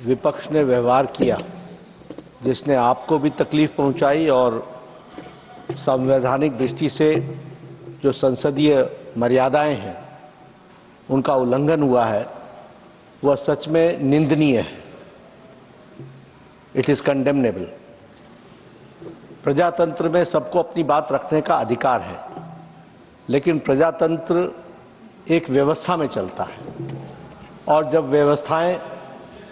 विपक्ष ने व्यवहार किया जिसने आपको भी तकलीफ पहुंचाई और संवैधानिक दृष्टि से जो संसदीय मर्यादाएं हैं उनका उल्लंघन हुआ है, वह सच में निंदनीय है। It is condemnable. प्रजातंत्र में सबको अपनी बात रखने का अधिकार है, लेकिन प्रजातंत्र एक व्यवस्था में चलता है और जब व्यवस्थाएं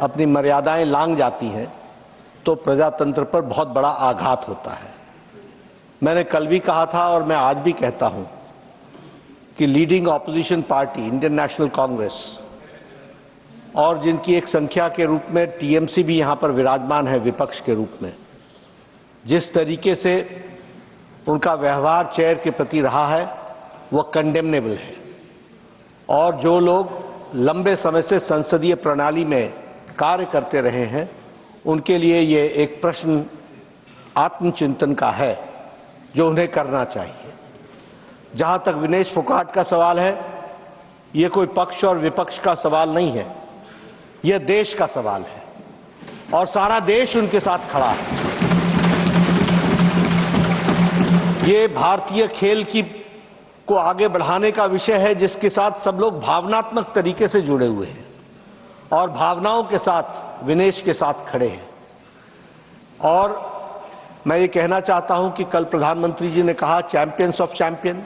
अपनी मर्यादाएं लांघ जाती हैं तो प्रजातंत्र पर बहुत बड़ा आघात होता है। मैंने कल भी कहा था और मैं आज भी कहता हूं कि leading opposition party Indian national Congress और जिनकी एक संख्या के रूप में टीएमसी भी यहां पर विराजमान है विपक्ष के रूप में, जिस तरीके से उनका व्यवहार चेयर के प्रति रहा है वह कंडेमनेबल है। और जो लोग लंबे समय से संसदीय प्रणाली में कार्य करते रहे हैं उनके लिए ये एक प्रश्न आत्मचिंतन का है जो उन्हें करना चाहिए। जहां तक विनेश फोगाट का सवाल है, ये कोई पक्ष और विपक्ष का सवाल नहीं है, यह देश का सवाल है और सारा देश उनके साथ खड़ा है। ये भारतीय खेल को आगे बढ़ाने का विषय है जिसके साथ सब लोग भावनात्मक तरीके से जुड़े हुए हैं और भावनाओं के साथ विनेश के साथ खड़े हैं। और मैं ये कहना चाहता हूं कि कल प्रधानमंत्री जी ने कहा चैंपियंस ऑफ चैंपियन,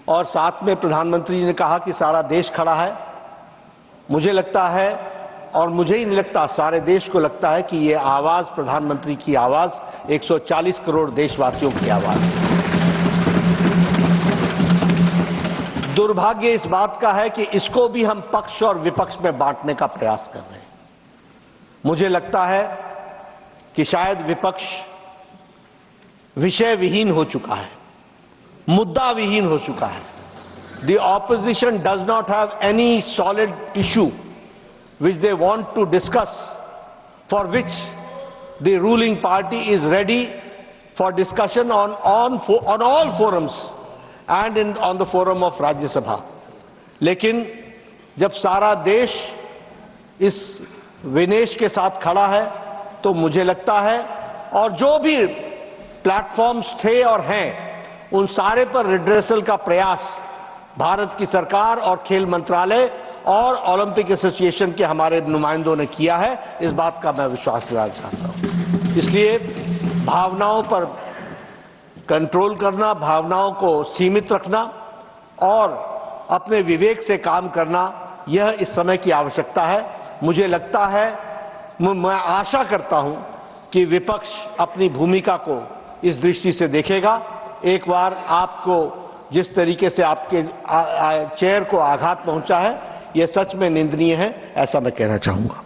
और साथ में प्रधानमंत्री जी ने कहा कि सारा देश खड़ा है। मुझे लगता है, और मुझे ही नहीं लगता, सारे देश को लगता है कि ये आवाज प्रधानमंत्री की आवाज 140 करोड़ देशवासियों की आवाज है। दुर्भाग्य इस बात का है कि इसको भी हम पक्ष और विपक्ष में बांटने का प्रयास कर रहे हैं। मुझे लगता है कि शायद विपक्ष विषय विहीन हो चुका है, मुद्दा विहीन हो चुका है। The opposition does not have any solid issue which they want to discuss, for which the ruling party is ready for discussion on all forums and on the forum of Rajya Sabha. लेकिन जब सारा देश इस विनेश के साथ खड़ा है तो मुझे लगता है, और जो भी प्लेटफॉर्म्स थे और हैं उन सारे पर रिड्रेसल का प्रयास भारत की सरकार और खेल मंत्रालय और ओलंपिक एसोसिएशन के हमारे नुमाइंदों ने किया है। इस बात का मैं विश्वास दिलाना चाहता हूं। इसलिए भावनाओं पर कंट्रोल करना, भावनाओं को सीमित रखना और अपने विवेक से काम करना, यह इस समय की आवश्यकता है। मुझे लगता है, मैं आशा करता हूं कि विपक्ष अपनी भूमिका को इस दृष्टि से देखेगा। एक बार आपको जिस तरीके से आपके चेयर को आघात पहुंचा है, यह सच में निंदनीय है, ऐसा मैं कहना चाहूंगा।